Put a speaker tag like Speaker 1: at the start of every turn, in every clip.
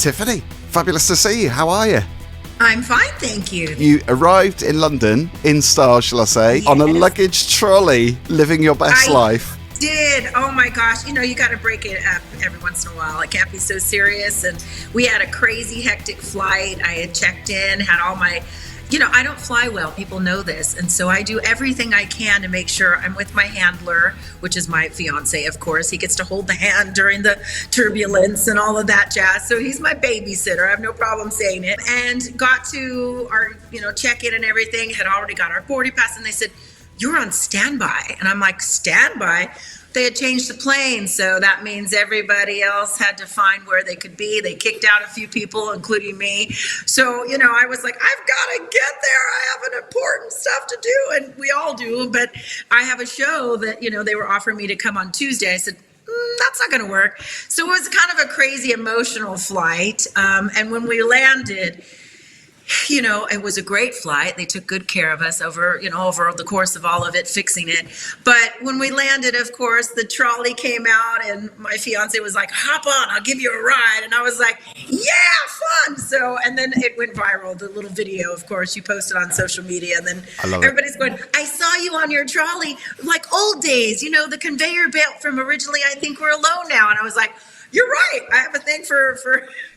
Speaker 1: Tiffany, fabulous to see you. How are you?
Speaker 2: I'm fine, thank you.
Speaker 1: You arrived in London, in style, shall I say,
Speaker 2: Yes.
Speaker 1: on a luggage trolley, living your best life.
Speaker 2: Did. Oh my gosh. You got to break it up every once in a while. It can't be so serious. And we had a crazy hectic flight. I had checked in, had all my, I don't fly well. People know this. And so I do everything I can to make sure I'm with my handler, which is my fiance, of course. He gets to hold the hand during the turbulence and all of that jazz. So he's my babysitter. I have no problem saying it. And got to our, check-in and everything, had already got our boarding pass. And they said, "You're on standby." And I'm like, standby? They had changed the plane, so that means everybody else had to find where they could be. They kicked out a few people, including me. So, I was like, I've got to get there. I have an important stuff to do, and we all do. But I have a show that, they were offering me to come on Tuesday. I said, that's not going to work. So it was kind of a crazy emotional flight. And when we landed, it was a great flight. They took good care of us over the course of all of it, fixing it. But when we landed, of course, the trolley came out and my fiance was like, "Hop on, I'll give you a ride." And I was like, "Yeah, fun." So, and then it went viral, the little video, of course, you posted on social media. And then everybody's going, "I saw you on your trolley, like old days, the conveyor belt from originally, I Think We're Alone Now." And I was like, "You're right. I have a thing for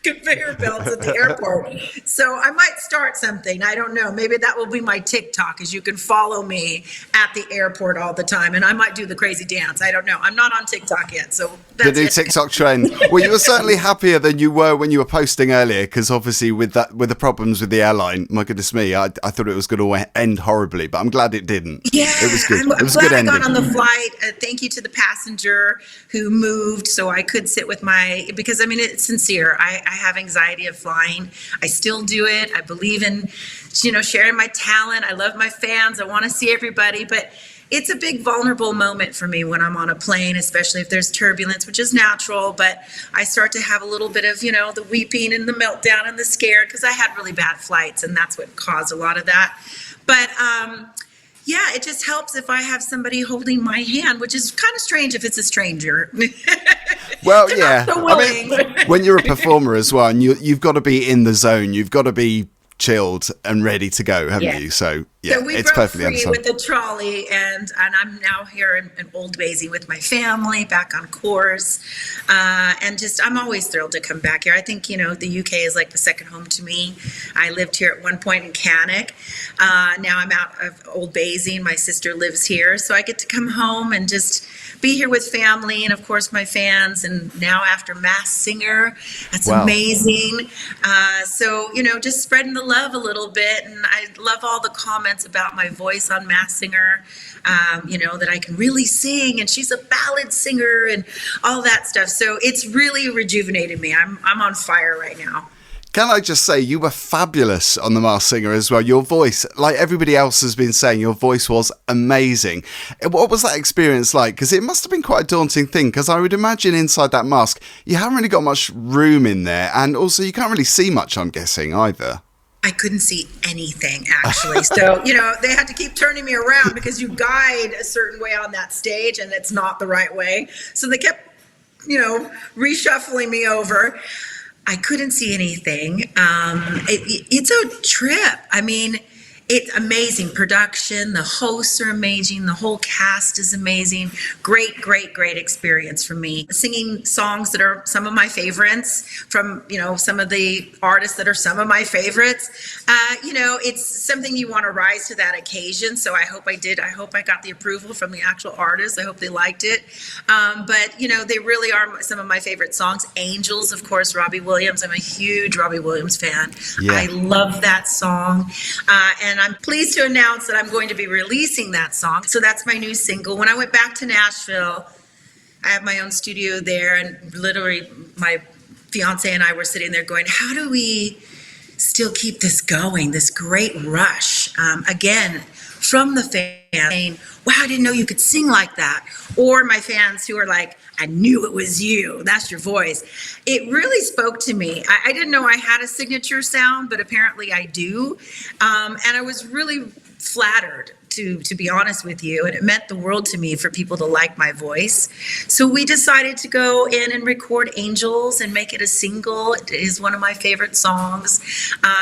Speaker 2: conveyor belts at the airport." So I might start something. I don't know. Maybe that will be my TikTok, is you can follow me at the airport all the time. And I might do the crazy dance. I don't know. I'm not on TikTok yet. So that's
Speaker 1: the new TikTok trend. Well, you were certainly happier than you were when you were posting earlier, because obviously with the problems with the airline, my goodness me, I thought it was going to end horribly, but I'm glad it didn't.
Speaker 2: Yeah,
Speaker 1: it was good.
Speaker 2: I'm
Speaker 1: It was a
Speaker 2: glad
Speaker 1: good
Speaker 2: I
Speaker 1: ending.
Speaker 2: got on the flight. Thank you to the passenger who moved so I could sit with because it's sincere. I have anxiety of flying. I still do it. I believe in, sharing my talent. I love my fans. I want to see everybody, but it's a big vulnerable moment for me when I'm on a plane, especially if there's turbulence, which is natural, but I start to have a little bit of, the weeping and the meltdown and the scare, because I had really bad flights and that's what caused a lot of that. But, yeah, it just helps if I have somebody holding my hand, which is kind of strange if it's a stranger.
Speaker 1: Well, yeah.
Speaker 2: So
Speaker 1: when you're a performer as well, and you've got to be in the zone, you've got to be chilled and ready to go, haven't you? So yeah,
Speaker 2: we
Speaker 1: it's
Speaker 2: broke
Speaker 1: perfectly
Speaker 2: free
Speaker 1: understandable.
Speaker 2: with the trolley, and I'm now here in Old Basie with my family, back on course, and just I'm always thrilled to come back here. I think the UK is like the second home to me. I lived here at one point in Cannock. Now I'm out of Old Basie, and my sister lives here, so I get to come home and just be here with family and of course my fans. And now after Masked Singer, that's amazing. So just spreading the love a little bit, and I love all the comments about my voice on Masked Singer, that I can really sing, and she's a ballad singer and all that stuff. So it's really rejuvenated me. I'm on fire right now.
Speaker 1: Can I just say, you were fabulous on The Masked Singer as well. Your voice, like everybody else has been saying, your voice was amazing. What was that experience like? Because it must have been quite a daunting thing, because I would imagine inside that mask, you haven't really got much room in there. And also you can't really see much, I'm guessing, either.
Speaker 2: I couldn't see anything, actually. So, they had to keep turning me around because you guide a certain way on that stage and it's not the right way. So they kept, reshuffling me over. I couldn't see anything. It's a trip. It's amazing production. The hosts are amazing. The whole cast is amazing. Great, great, great experience for me. Singing songs that are some of my favorites from, some of the artists that are some of my favorites. It's something you want to rise to that occasion. So I hope I did. I hope I got the approval from the actual artists. I hope they liked it. But they really are some of my favorite songs. Angels, of course, Robbie Williams. I'm a huge Robbie Williams fan. Yeah. I love that song. And I'm pleased to announce that I'm going to be releasing that song. So that's my new single. When I went back to Nashville, I have my own studio there, and literally my fiance and I were sitting there going, how do we still keep this going, this great rush? Again, from the fans saying, wow, I didn't know you could sing like that. Or my fans who are like, I knew it was you. That's your voice. It really spoke to me. I didn't know I had a signature sound, but apparently I do. And I was really flattered to be honest with you, and it meant the world to me for people to like my voice. So we decided to go in and record Angels and make it a single. It is one of my favorite songs.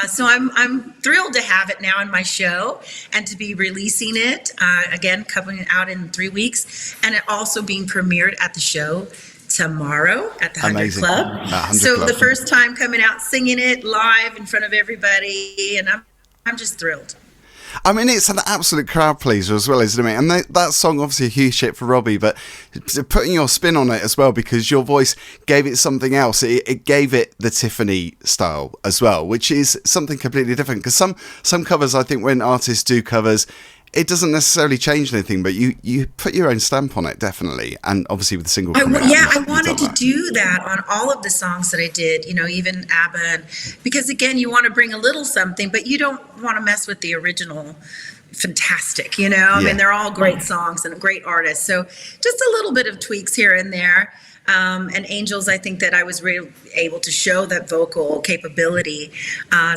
Speaker 2: So I'm thrilled to have it now in my show and to be releasing it again, coming out in 3 weeks, and it also being premiered at the show tomorrow at the 100 Club. 100 so Club. The first time coming out singing it live in front of everybody, and I'm just thrilled.
Speaker 1: I mean, it's an absolute crowd pleaser as well, isn't it? And that song, obviously a huge hit for Robbie, but putting your spin on it as well, because your voice gave it something else. It gave it the Tiffany style as well, which is something completely different. Because some covers, I think when artists do covers, it doesn't necessarily change anything, but you put your own stamp on it, definitely. And obviously with the single coming out,
Speaker 2: I wanted to do that on all of the songs that I did, even ABBA, because again, you want to bring a little something, but you don't want to mess with the original fantastic, I mean, they're all great songs and great artists. So just a little bit of tweaks here and there. And Angels, I think that I was really able to show that vocal capability.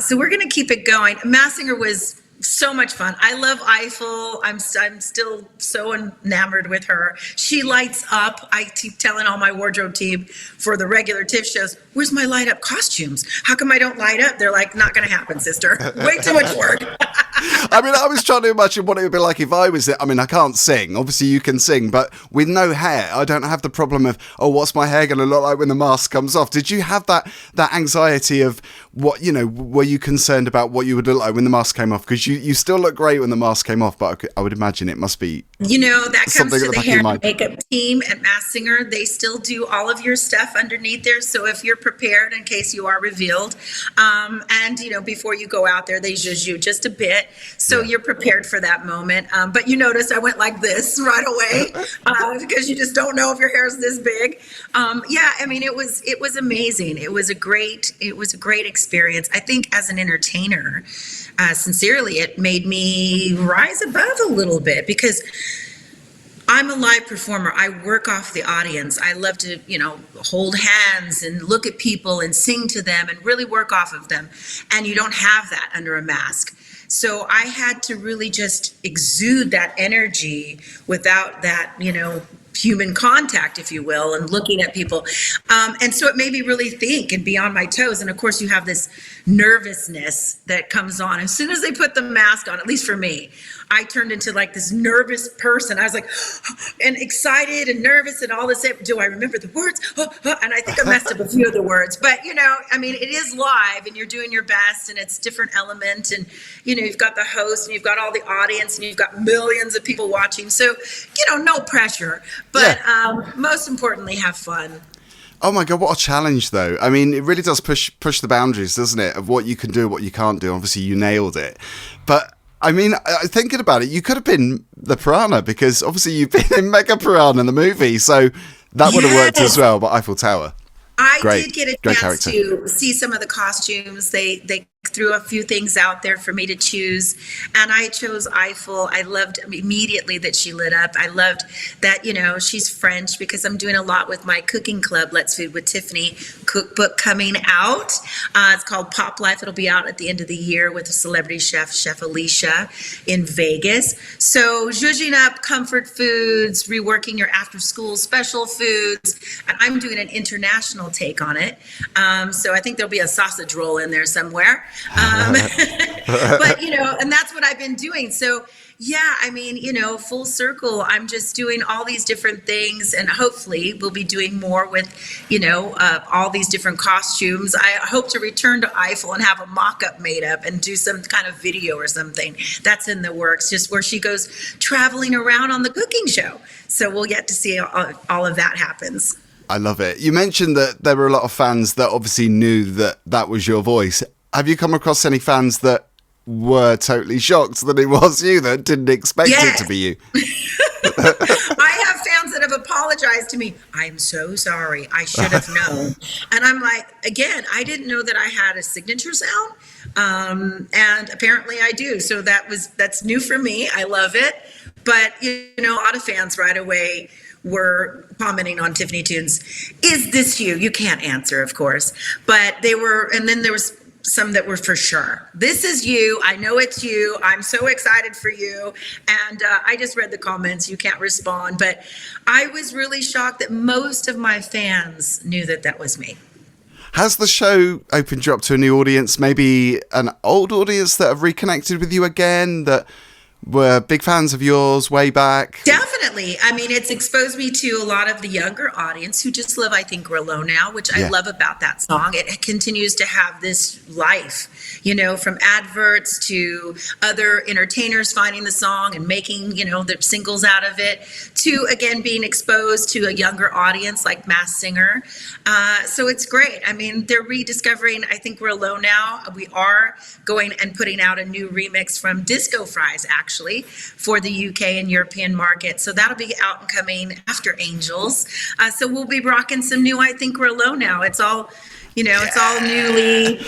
Speaker 2: So we're going to keep it going. Masked Singer was so much fun. I love Eiffel. I'm still so enamored with her. She lights up. I keep telling all my wardrobe team for the regular TIFF shows, where's my light up costumes? How come I don't light up? They're like, not going to happen, sister. Way too much work.
Speaker 1: I mean, I was trying to imagine what it would be like if I was there. I mean, I can't sing. Obviously, you can sing, but with no hair, I don't have the problem of, what's my hair going to look like when the mask comes off? Did you have that anxiety of what, were you concerned about what you would look like when the mask came off? Because you still look great when the mask came off, but I would imagine it must be
Speaker 2: that comes to the hair and makeup team at Masked Singer. They still do all of your stuff underneath there. So if you're prepared in case you are revealed, and before you go out there, they zhuzh you just a bit. So you're prepared for that moment. But you notice I went like this right away because you just don't know if your hair is this big. I mean, it was amazing. It was a great experience. I think as an entertainer, sincerely, it made me rise above a little bit because I'm a live performer. I work off the audience. I love to, hold hands and look at people and sing to them and really work off of them. And you don't have that under a mask. So I had to really just exude that energy without that, human contact, if you will, and looking at people. And so it made me really think and be on my toes. And of course, you have this nervousness that comes on. As soon as they put the mask on, at least for me, I turned into like this nervous person. I was like, and excited and nervous and all this. Do I remember the words? And I think I messed up a few of the words. But, I mean, it is live and you're doing your best and it's different element. And, you've got the host and you've got all the audience and you've got millions of people watching. So, no pressure. But most importantly, have fun.
Speaker 1: Oh my God, what a challenge though. I mean, it really does push the boundaries, doesn't it, of what you can do, what you can't do. Obviously, you nailed it. But I mean, thinking about it, you could have been the Piranha because obviously you've been in Mega Piranha, the movie. So that would have worked as well, but Eiffel Tower.
Speaker 2: I did get a chance to see some of the costumes. They threw a few things out there for me to choose, and I chose Eiffel. I loved immediately that she lit up. I loved that, she's French because I'm doing a lot with my cooking club, Let's Food with Tiffany cookbook coming out. It's called Pop Life. It'll be out at the end of the year with a celebrity chef, Chef Alicia in Vegas. So zhuzhing up comfort foods, reworking your after school special foods, and I'm doing an international take on it. So I think there'll be a sausage roll in there somewhere. But, and that's what I've been doing. So, I mean, full circle, I'm just doing all these different things and hopefully we'll be doing more with, all these different costumes. I hope to return to Eiffel and have a mock-up made up and do some kind of video or something. That's in the works, just where she goes traveling around on the cooking show. So we'll get to see all of that happens.
Speaker 1: I love it. You mentioned that there were a lot of fans that obviously knew that was your voice. Have you come across any fans that were totally shocked that it was you, that didn't expect it to be you?
Speaker 2: I have fans that have apologized to me. I'm so sorry. I should have known. And I'm like, again, I didn't know that I had a signature sound. And apparently I do. So that's new for me. I love it. But, a lot of fans right away were commenting on Tiffany Tunes. Is this you? You can't answer, of course. But they were, and then there was some that were for sure. This is you. I know it's you. I'm so excited for you. And I just read the comments. You can't respond. But I was really shocked that most of my fans knew that that was me.
Speaker 1: Has the show opened you up to a new audience, maybe an old audience that have reconnected with you again, that were big fans of yours way back?
Speaker 2: Definitely. I mean, it's exposed me to a lot of the younger audience who just love I Think We're Alone Now, which I love about that song. It continues to have this life, you know, from adverts to other entertainers finding the song and making, you know, their singles out of it, to, again, being exposed to a younger audience like Masked Singer. So it's great. I mean, they're rediscovering I Think We're Alone Now. We are going and putting out a new remix from Disco Fries, actually, for the UK and European market. So that'll be out and coming after Angels. So we'll be rocking some new I Think We're Alone Now. It's all, you know, it's all newly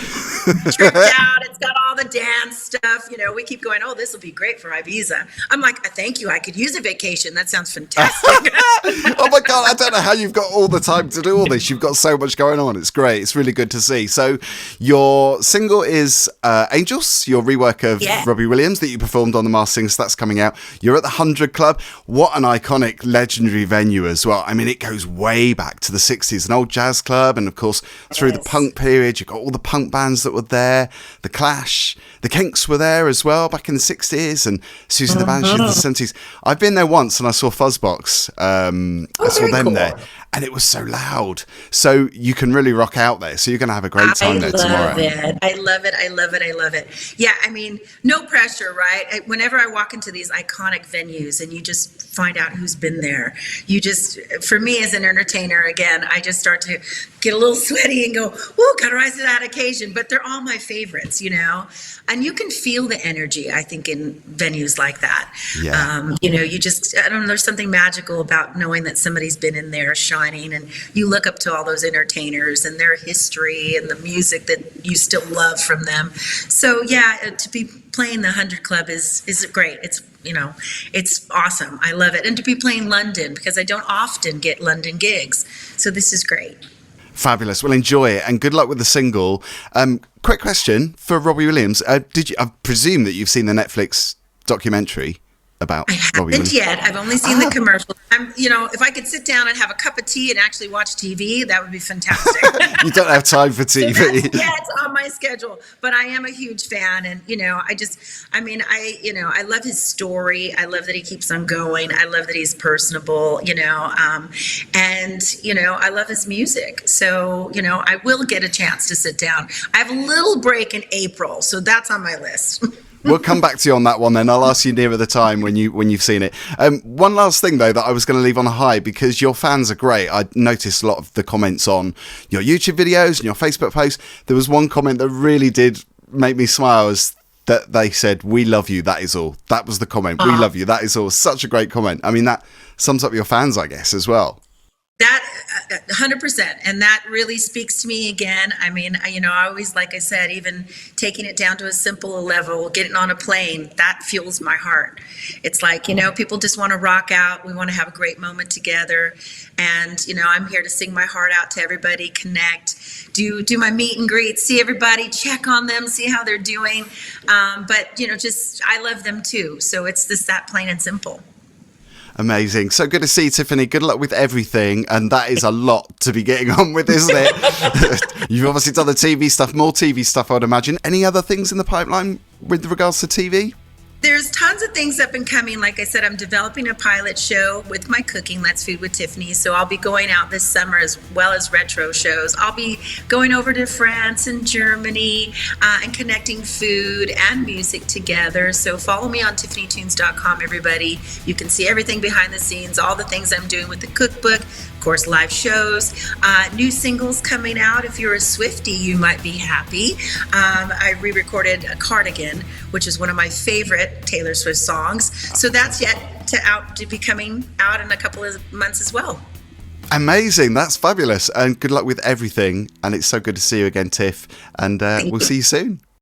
Speaker 2: tricked out. It's got all the dance stuff. You know, we keep going, oh, this will be great for Ibiza. I'm like, thank you. I could use a vacation. That sounds fantastic.
Speaker 1: Oh my God, I don't know how you've got all the time to do all this. You've got so much going on. It's great. It's really good to see. So your single is Angels, your rework of Robbie Williams that you performed on The Masked Singer. So that's coming out. You're at the 100 Club. What an iconic, legendary venue as well. I mean, it goes way back to the 60s, an old jazz club. And of course, through the punk period, you've got all the punk bands that were there. The Clash, the Kinks were there as well back in the 60s, and Susie the Banshee in the 70s. I've been there once and I saw Fuzzbox. I saw them there, and it was so loud. So you can really rock out there. So you're going to have a great time there tomorrow.
Speaker 2: I love it. I love it. I love it. Yeah, I mean, no pressure, right? Whenever I walk into these iconic venues and you just find out who's been there, you just, for me as an entertainer, again, I just start to get a little sweaty and go, whoa, gotta rise to that occasion. But they're all my favorites, you know? And you can feel the energy, I think, in venues like that. Yeah. You know, you just, I don't know, there's something magical about knowing that somebody's been in there shining, and you look up to all those entertainers and their history and the music that you still love from them. So yeah, to be playing the 100 Club is great. It's, you know, it's awesome. I love it. And to be playing London, because I don't often get London gigs. So this is great.
Speaker 1: Fabulous. Well, enjoy it, and good luck with the single. Quick question for Robbie Williams. I presume that you've seen the Netflix documentary about Robbie Williams?
Speaker 2: Yet. I've only seen the commercial. You know, if I could sit down and have a cup of tea and actually watch TV, that would be fantastic.
Speaker 1: You don't have time for TV.
Speaker 2: So it's on my schedule. But I am a huge fan, and you know, I love his story. I love that he keeps on going. I love that he's personable. You know, and you know, I love his music. So you know, I will get a chance to sit down. I have a little break in April, so that's on my list.
Speaker 1: We'll come back to you on that one then. I'll ask you nearer the time when you've seen it. One last thing, though, that I was going to leave on a high, because your fans are great. I noticed a lot of the comments on your YouTube videos and your Facebook posts. There was one comment that really did make me smile, is that they said, "We love you, that is all." That was the comment. "We love you, that is all." Such a great comment. I mean, that sums up your fans, I guess, as well.
Speaker 2: That 100%. And that really speaks to me again. I mean, you know, I always, like I said, even taking it down to a simple level, getting on a plane, that fuels my heart. It's like, you know, people just want to rock out. We want to have a great moment together. And, you know, I'm here to sing my heart out to everybody, connect, do my meet and greet, see everybody, check on them, see how they're doing. But, you know, just, I love them too. So it's just that plain and simple.
Speaker 1: Amazing. So good to see you, Tiffany. Good luck with everything. And that is a lot to be getting on with, isn't it? You've obviously done the TV stuff, more TV stuff, I would imagine. Any other things in the pipeline with regards to TV?
Speaker 2: There's tons of things up and coming. Like I said, I'm developing a pilot show with my cooking, Let's Food with Tiffany. So I'll be going out this summer, as well as retro shows. I'll be going over to France and Germany and connecting food and music together. So follow me on tiffanytunes.com, everybody. You can see everything behind the scenes, all the things I'm doing with the cookbook, of course, live shows, new singles coming out. If you're a Swiftie, you might be happy. I re-recorded a Cardigan, which is one of my favorite Taylor Swift songs. So that's yet to be coming out in a couple of months as well.
Speaker 1: Amazing. That's fabulous. And good luck with everything. And it's so good to see you again, Tiff. And we'll see you soon.